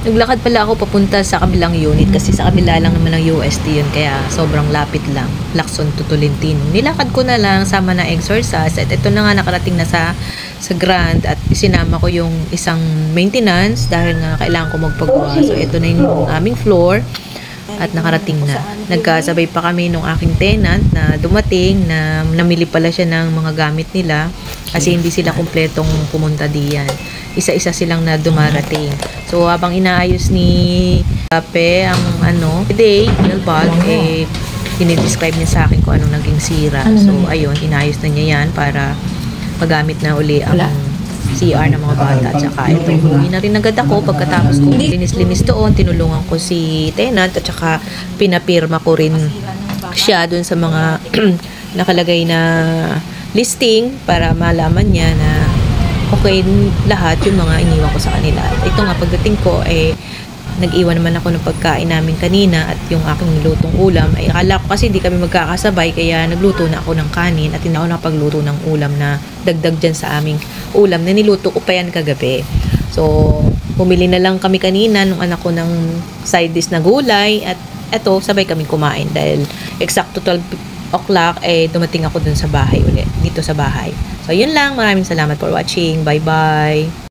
Naglakad pala ako papunta sa kabilang unit kasi sa kabila lang naman ng UST yun, kaya sobrang lapit lang. Lacson to Tolentino. Nilakad ko na lang, sama na exercise, at ito na nga nakarating na sa Grand, at isinama ko yung isang maintenance dahil nga kailangan ko magpagawa. So ito na yung aming floor at nakarating na. Nagkasabay pa kami nung aking tenant na dumating, na namili pala siya ng mga gamit nila kasi hindi sila kumpletong pumunta diyan. Isa-isa silang na dumarating. So habang inaayos ni Kape ang day, nail bulb, dinidescribe niya sa akin kung anong naging sira. So ayun, inayos na niya yan para magamit na uli ang CR ng mga bata. Tsaka ito, uwi na rin agad ako pagkatapos ko linis-linis doon. Tinulungan ko si tenant at tsaka pinapirma ko rin siya dun sa mga nakalagay na listing para malaman niya na okay lahat yung mga iniwan ko sa kanila. Ito nga, pagdating ko nag-iwan naman ako ng pagkain namin kanina at yung aking nilutong ulam ay akala ko kasi hindi kami magkakasabay, kaya nagluto na ako ng kanin at hindi ako nakapagluto ng ulam na dagdag dyan sa aming ulam na niluto ko pa yan kagabi. So bumili na lang kami kanina nung anak ko ng side dish na gulay, at eto sabay kami kumain dahil eksakto 12 o'clock dumating ako dun sa bahay ulit, dito sa bahay. So yun lang, maraming salamat for watching. Bye bye.